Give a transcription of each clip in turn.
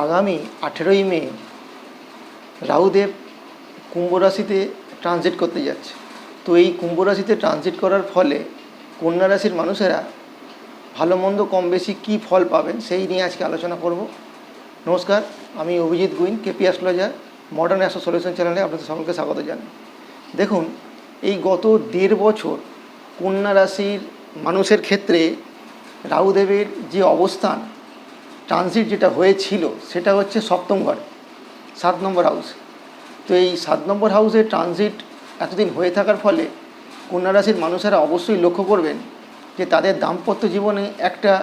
আগামী 18ই মে রাহুদেব কুম্ভ রাশিতে ট্রানজিট করতে যাচ্ছে। তো এই কুম্ভ রাশিতে ট্রানজিট করার ফলে কন্যা রাশির মানুষেরা ভালো মন্দ কম বেশি কী ফল পাবেন সেই নিয়ে আজকে আলোচনা করব। নমস্কার, আমি Abhijit Guin, KP astrologer, modern astro solution চ্যানেলে আপনাদের সকলকে স্বাগত জানাই। দেখুন, এই গত 1.5 বছর কন্যা রাশির মানুষের ক্ষেত্রে রাহুদেবের যে অবস্থান, ট্রানজিট যেটা হয়েছিল সেটা হচ্ছে সপ্তম ঘরে, 7 নম্বর হাউস। তো এই 7 নম্বর হাউসে ট্রানজিট এতদিন হয়ে থাকার ফলে কন্যা রাশির মানুষেরা অবশ্যই লক্ষ্য করবেন যে তাদের দাম্পত্য জীবনে একটা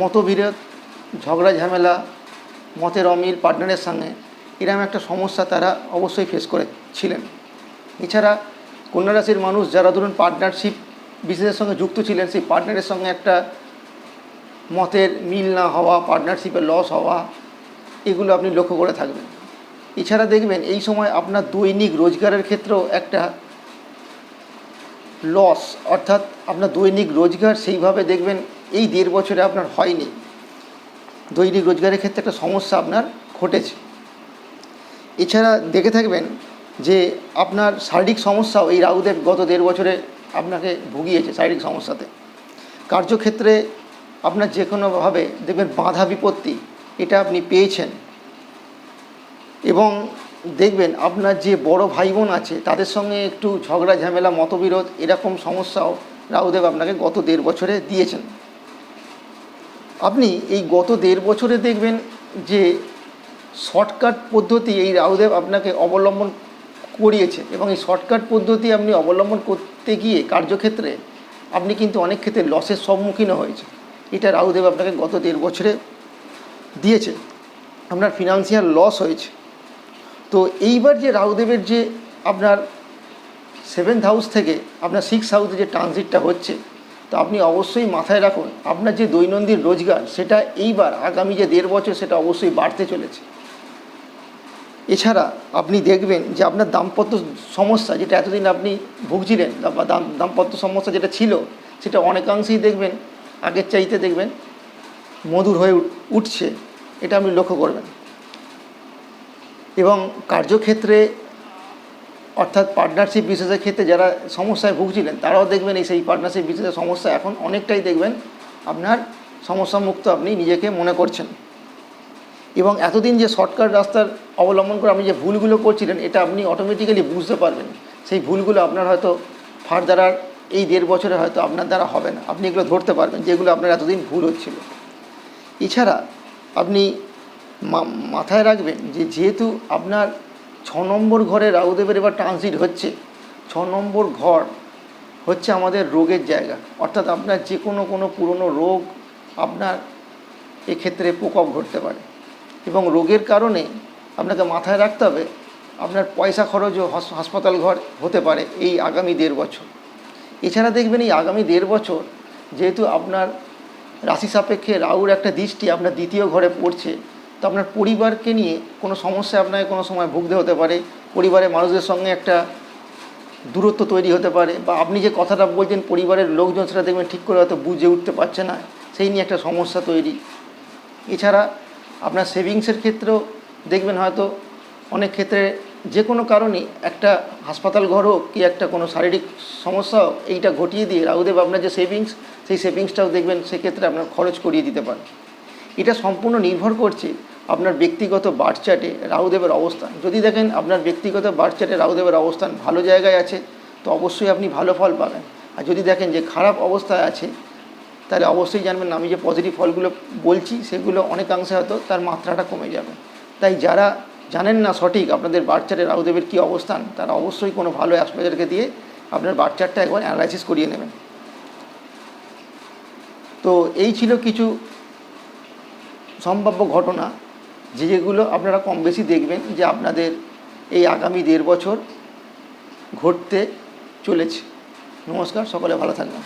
মতবিরোধ, ঝগড়া ঝামেলা, মতের অমিল পার্টনারের সঙ্গে এরকম একটা সমস্যা তারা অবশ্যই ফেস করেছিলেন। এছাড়া কন্যা রাশির মানুষ যারা ধরুন পার্টনারশিপ বিজনেসের সঙ্গে যুক্ত ছিলেন, সেই পার্টনারের সঙ্গে একটা মতের মিল না হওয়া, পার্টনারশিপে লস হওয়া, এগুলো আপনি লক্ষ্য করে থাকবেন। এছাড়া দেখবেন এই সময় আপনার দৈনিক রোজগারের ক্ষেত্রেও একটা লস, অর্থাৎ আপনার দৈনিক রোজগার সেইভাবে দেখবেন এই 1.5 বছরে আপনার হয়নি। দৈনিক রোজগারের ক্ষেত্রে একটা সমস্যা আপনার ঘটেছে। এছাড়া দেখে থাকবেন যে আপনার শারীরিক সমস্যাও এই রাহুদেব গত 1.5 বছরে আপনাকে ভুগিয়েছে। শারীরিক সমস্যাতে কার্যক্ষেত্রে আপনার যে কোনোভাবে দেখবেন বাধা বিপত্তি এটা আপনি পেয়েছেন, এবং দেখবেন আপনার যে বড় ভাই বোন আছে তাদের সঙ্গে একটু ঝগড়া ঝামেলা, মতবিরোধ, এরকম সমস্যাও রাহুদেব আপনাকে গত 1.5 বছরে দিয়েছেন। আপনি এই গত 1.5 বছরে দেখবেন যে শর্টকাট পদ্ধতি এই রাহুদেব আপনাকে অবলম্বন করিয়েছে, এবং এই শর্টকাট পদ্ধতি আপনি অবলম্বন করতে গিয়ে কার্যক্ষেত্রে আপনি কিন্তু অনেক ক্ষেত্রে লসের সম্মুখীনও হয়েছে। এটা রাহুদেব আপনাকে গত 1.5 বছরে দিয়েছে, আপনার ফিনান্সিয়াল লস হয়েছে। তো এইবার যে রাহুদেবের যে আপনার 7th হাউস থেকে আপনার 6th হাউসে যে ট্রানজিটটা হচ্ছে, তো আপনি অবশ্যই মাথায় রাখুন আপনার যে দৈনন্দিন রোজগার সেটা এইবার আগামী যে 1.5 বছর সেটা অবশ্যই বাড়তে চলেছে। এছাড়া আপনি দেখবেন যে আপনার দাম্পত্য সমস্যা যেটা এতদিন আপনি ভুগছিলেন, বা দাম্পত্য সমস্যা যেটা ছিল সেটা অনেকাংশেই দেখবেন আগের চাইতে দেখবেন মধুর হয়ে উঠছে, এটা আপনি লক্ষ্য করবেন। এবং কার্যক্ষেত্রে অর্থাৎ পার্টনারশিপ বিশেষের ক্ষেত্রে যারা সমস্যায় ভুগছিলেন তারাও দেখবেন এই সেই পার্টনারশিপ বিশেষের সমস্যা এখন অনেকটাই দেখবেন আপনার সমস্যামুক্ত আপনি নিজেকে মনে করছেন। এবং এতদিন যে শর্টকাট রাস্তার অবলম্বন করে আপনি যে ভুলগুলো করছিলেন এটা আপনি অটোমেটিক্যালি বুঝতে পারবেন। সেই ভুলগুলো আপনার হয়তো ফার্দার আর এই 1.5 বছরে হয়তো আপনার দ্বারা হবে না, আপনি এগুলো ধরতে পারবেন যেগুলো আপনার এতদিন ভুল হচ্ছিল। এছাড়া আপনি মাথায় রাখবেন যে যেহেতু আপনার 6 নম্বর ঘরে রাহুদেবের এবার ট্রানজিট হচ্ছে, 6 নম্বর ঘর হচ্ছে আমাদের রোগের জায়গা, অর্থাৎ আপনার যে কোনো পুরনো রোগ আপনার এক্ষেত্রে প্রকোপ ঘটতে পারে, এবং রোগের কারণে আপনাকে মাথায় রাখতে হবে আপনার পয়সা খরচও হাসপাতাল ঘর হতে পারে এই আগামী 1.5 বছর। এছাড়া দেখবেন এই আগামী 1.5 বছর যেহেতু আপনার রাশি সাপেক্ষে রাহুর একটা দৃষ্টি আপনার 2য় ঘরে পড়ছে, তো আপনার পরিবারকে নিয়ে কোনো সমস্যা আপনাকে কোনো সময় ভুগতে হতে পারে। পরিবারের মানুষদের সঙ্গে একটা দূরত্ব তৈরি হতে পারে, বা আপনি যে কথাটা বলছেন পরিবারের লোকজন সেটা দেখবেন ঠিক করে হয়তো বুঝে উঠতে পারছে না, সেই নিয়ে একটা সমস্যা তৈরি। এছাড়া আপনার সেভিংসের ক্ষেত্রেও দেখবেন হয়তো অনেক ক্ষেত্রে যে কোনো কারণে একটা হাসপাতাল ঘর হোক কি একটা কোনো শারীরিক সমস্যা হোক, এইটা ঘটিয়ে দিয়ে রাহুদেব আপনার যে সেভিংস, সেই সেভিংসটাও দেখবেন সেক্ষেত্রে আপনার খরচ করিয়ে দিতে পারে। এটা সম্পূর্ণ নির্ভর করছে আপনার ব্যক্তিগত বার্থ চার্টে রাহুদেবের অবস্থান। যদি দেখেন আপনার ব্যক্তিগত বার্থ চার্টে রাহুদেবের অবস্থান ভালো জায়গায় আছে, তো অবশ্যই আপনি ভালো ফল পাবেন। আর যদি দেখেন যে খারাপ অবস্থায় আছে, তাহলে অবশ্যই জানবেন আমি যে পজিটিভ ফলগুলো বলছি সেগুলো অনেকাংশে হয়তো তার মাত্রাটা কমে যাবে। তাই যারা জানেন না সঠিক আপনাদের বার্থ চার্টে রাহুদেবের কী অবস্থান, তারা অবশ্যই কোনো ভালো অ্যাস্ট্রোলজারকে দিয়ে আপনার বার্থ চার্টটা একবার অ্যানালাইসিস করিয়ে নেবেন। তো এই ছিল কিছু সম্ভাব্য ঘটনা যেগুলো আপনারা কম বেশি দেখবেন যে আপনাদের এই আগামী 1.5 বছর ঘটতে চলেছে। নমস্কার, সকলে ভালো থাকবেন।